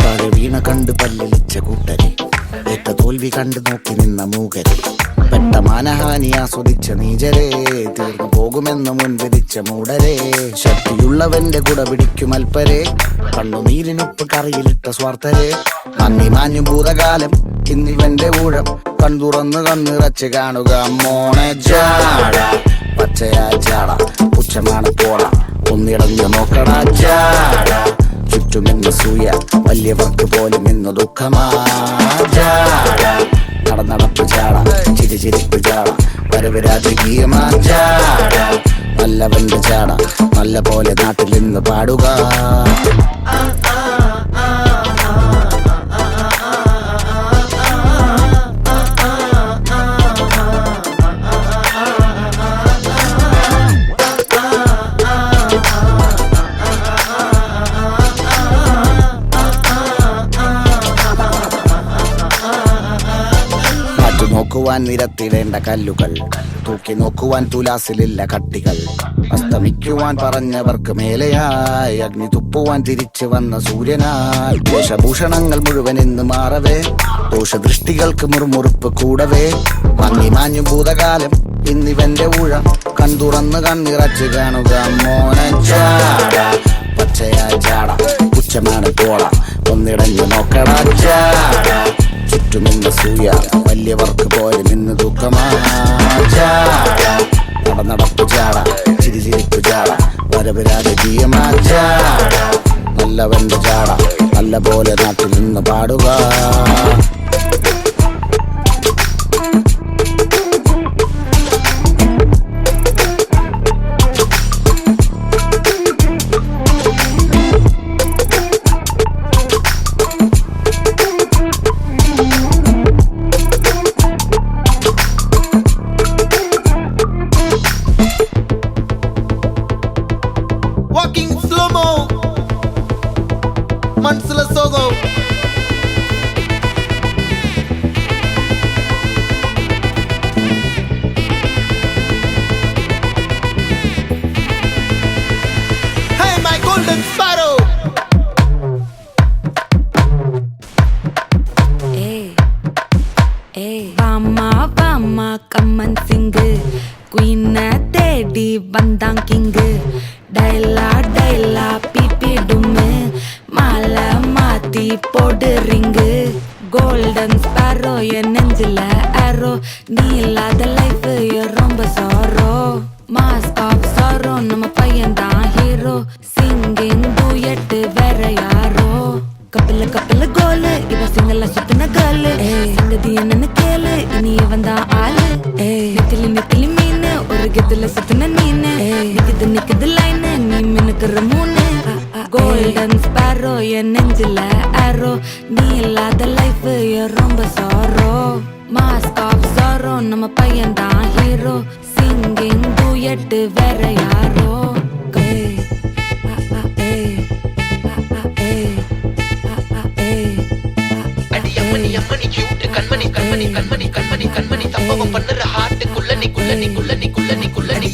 താഴെ വീണ കണ്ട് പല്ലിളിച്ച കൂട്ടരെ, ഏറ്റ തോൽവി കണ്ട് നോക്കി നിന്ന മൂകരെ, പെട്ട മാനഹാനി ആസ്വദിച്ച നീചരെ, തീർന്നു പോകുമെന്ന് മുൻവിധിച്ച മൂടരെ, ശക്തിയുള്ളവന്റെ കുട പിടിക്കും അൽപ്പരെ, കണ്ണുനീരിനൊപ്പ് കറിയിലിട്ട സ്വാർത്ഥരെ, നന്ദി മാഞ്ഞു ഭൂതകാലം ഇന്നിവന്റെ ഊഴം, കൺതുറന്ന് കണ്ണിറച്ച് കാണുക മോണെ ജാട, പച്ചയാ ജാട പുച്ഛമാണ് പോട, ഒന്നിടഞ്ഞു നോക്കടാ ജാട, ചുറ്റുമെന്ന് സൂയ വലിയവർക്ക് പോലും ഇന്ന് ദുഃഖമാ ജാട, നടന്നടപ്പ് ജാട ചിരിച്ചിരിപ്പ് ജാട, വരവ് രാജകീയമാ ജാട, നല്ലവന്റെ ജാട നല്ല പോലെ നാട്ടിൽ നിന്ന് പാടുക. നോക്കുവാൻ നിരത്തിടേണ്ട കല്ലുകൾ, തൂക്കി നോക്കുവാൻ തുലാസിലില്ല കട്ടികൾ, അസ്തമിക്കുവാൻ പറഞ്ഞവർക്ക് മേലെയായി അഗ്നി തുപ്പുവാൻ തിരിച്ചു വന്ന സൂര്യനായി, വേഷഭൂഷണങ്ങൾ മുഴുവൻ ഇന്ന് മാറവേ, ദോഷദൃഷ്ടികൾക്ക് മുറുമുറുപ്പ് കൂടവേ, മങ്ങി മാഞ്ഞു ഭൂതകാലം ഇന്നിവന്റെ ഊഴം, കൺതുറന്ന് കണ്ണിറച്ച് കാണുക മോനെ ജാട, പച്ചയാ ജാട പുച്ഛമാണ് പോട, ഒന്നിടഞ്ഞു നോക്കടാ ജാട, ചുറ്റുമിന്ന് സൂയ വലിയവർക്ക് പോലും ഇന്ന് ദുഃഖമാ ജാട, നടന്നടപ്പ് ജാട ചിരിച്ചിരിപ്പ് ജാട, വരവ് രാജകീയമാ ജാട, നല്ലവന്റെ ജാട നല്ല പോലെ നാട്ടിൽ നിന്ന് പാടുക. Walking slow-mo, മനസ്സിലെ സോഗോ, hey my golden sparrow. வாமா வாமா கம்மன் சிங்கு, குயினை தேடி வந்தான் கிங்கு, டைலா டைலா பிபி டும்மு, மாலை மாத்தி போடு ரிங்கு, கோல்டன் ஸ்பாரோ என் நெஞ்சில ஆரோ, நீ இல்லாத லைஃப் ரொம்ப சாரோ, மாஸ்க் ஆஃப் சாரோ நம்ம பையன் தான் ஹீரோ, சிங்கிங் டூயட் வேற யாரோ, கப்பில கப்பில கோலு இவ சிங்கல சுத்தின கேளு, சங்கதி என்னன்னு கேளு இனி இவன் தான் ஆளு, நெத்திலி நெத்திலி மீனு ஒரு கெத்துல சுத்தின நீனு, நிக்குது நிக்குது லைனு நீ மினுக்குற மூணு, கோல்டன் ஸ்பாரோ என் நெஞ்சில ஆரோ, நீ இல்லாத லைஃப் ரொம்ப சாரோ, மாஸ்க் ஆஃப் சாரோ நம்ம பையன் தான் ஹீரோ, சிங்கிங் டூயட் வேற யாரோ. அம்மணி கியூட் கண்மணி கண்மணி கண்மணி கண்மணி கண்மணி சம்பவம் பண்ணுற ஹார்ட்டுக்குள்ள நீ குள்ள நீ குள்ள நீ குள்ள நீ குள்ள நீ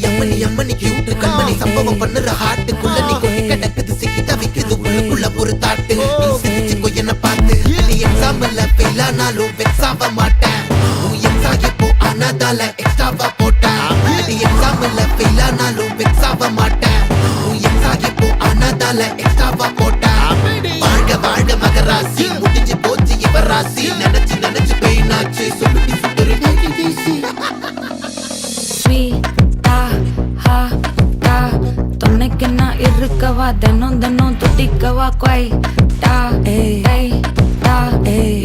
அம்மணி கியூட் கண்மணி சம்பவம் பண்ணுற ஹார்ட்டுக்குள்ள நீ கொட்டி கிடக்குது சிக்கி தவிக்குது உள்ளுக்குள்ள ஒரு தாட்டு, நீ சிரிச்சுக்கோ என்ன பார்த்து, நீ எக்ஸாம்ல ஃபெயில் ஆனாலும் வெக்ஸ் ஆக மாட்டேன், உன் எக்ஸாம் எப்போ ஆனதால எக்ஸ்ட்ராவா போட்டேன், நீ எக்ஸாம்ல ஃபெயில் ஆனாலும் வெக்ஸ் ஆக மாட்டேன், உன் எக்ஸாம் எப்போ ஆனதால எக்ஸ்ட்ராவா போட்டேன், வாழ்க வாழ்க மகராசி முடிஞ்சு போச்சு இவராசி, நினைச்சு நினைச்சு பெயினாச்சு சொல்லுடி சுத்தரு டைடிசி. ஸ்வீட்டா ஹா டா தொன்னைக்கு நான் இருக்கவா, தினம் தினம் துடிக்கவா, குவைட்டா ஏய் டா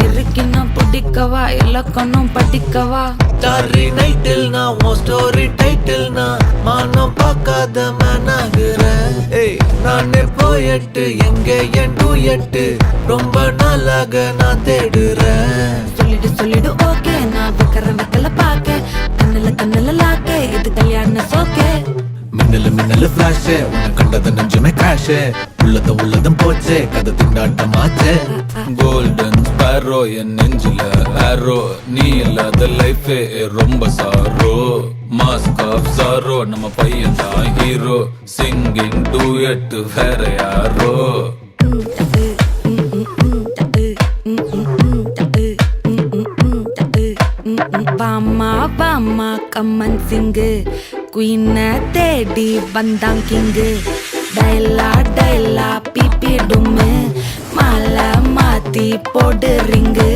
இருக்கின்னா பிடிக்கவா, இலக்கணம் படிக்கவா, ஸ்டாரி நைட்டில் நான் உன் ஸ்டோரி டைட்டில் நான் மானம் பார்க்காத மேனாகிறேன், நானே போயட்டு எங்கே என் டூயட்டு ரொம்ப நாளாக நான் தேடுறேன், சொல்லிடு சொல்லிடு ஓகே நான் வைக்கிறேன் வைக்கல பாக்க, கண்ணுல லாக்கே இது கல்யாண சோக்கே, மின்னலு மின்னலு ஃபிளாஷ் உன்னை கண்டது நெஞ்சுமே கிராஷ், உள்ளதும் போச்சே கதை திண்டாட்டமாச்சே, கோல்டன் ஸ்பாரோ என் நெஞ்சில ஆரோ, நீ இல்லாத லைஃபே ரொம்ப சாரோ, மாஸ்க் ஆஃப் சாரோ நம்ம பையன் தான் ஹீரோ, சிங்கிங் டூயட் வேற யாரோ. கம்மன் சிங்கு குயினை தேடி வந்தான் கிங்கு டைலா டைலா பிபி டும்மு மாலை மாத்தி போடு ரிங்கு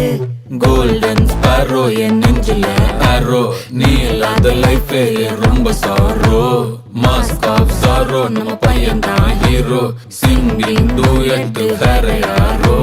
கோல்டன் ஸ்பாரோ என் நெஞ்சில ஆரோ நீ இல்லாத லைஃபே ரொம்ப சாரோ மாஸ்க் ஆஃப் சாரோ நம்ம பையன் தான் ஹீரோ சிங்கிங் டூயட் வேற யாரோ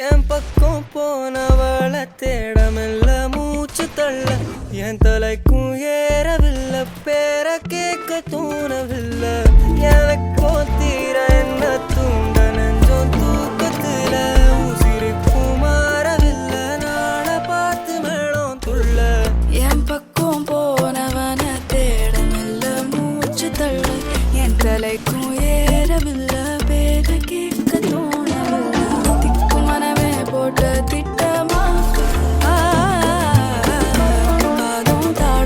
என் பக்கம் போனவள தேடமெல்ல மூச்சு தள்ள என் தலைக்கும் ஏறவில்லை பேர கேட்க தூணவில்லை எனக்கோ தீர என்ன தூண்ட நெஞ்சம் தூக்கத்துல உசிரிக்கும் மாறவில்லை நாள பார்த்து மேளம் துள்ள என் பக்கம் போனவன தேடமில்ல மூச்சு தள்ள என் தலைக்கும் ஏறவில்லை பேர கேட்க தோணவில்லை திக்கு மனமே போட்ட திட்டமா காதும் தாள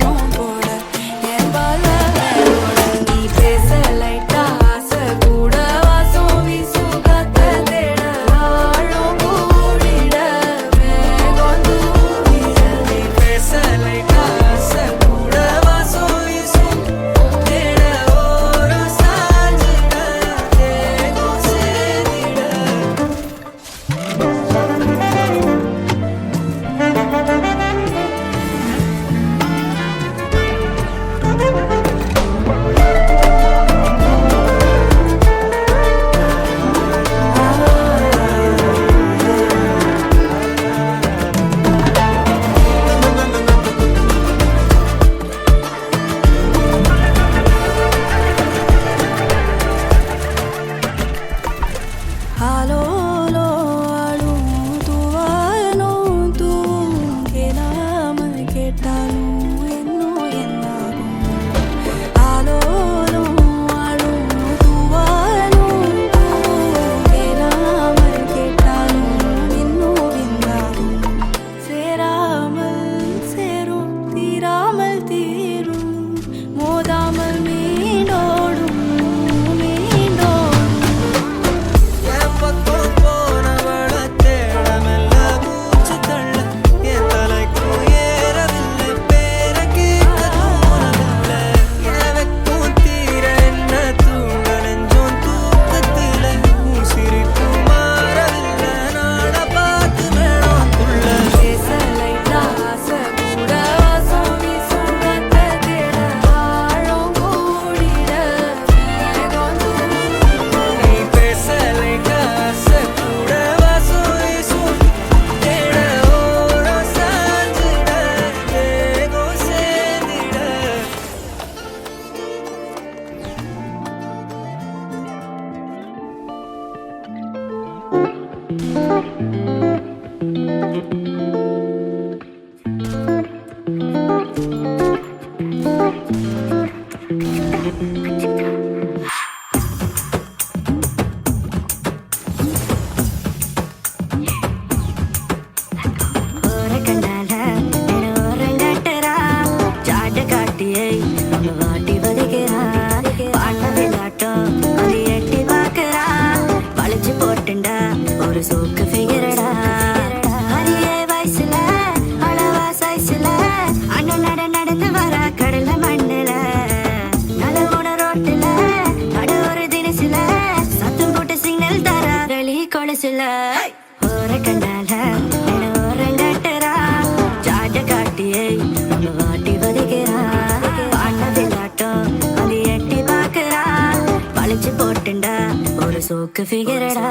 சொக்கு ஃபிகரடா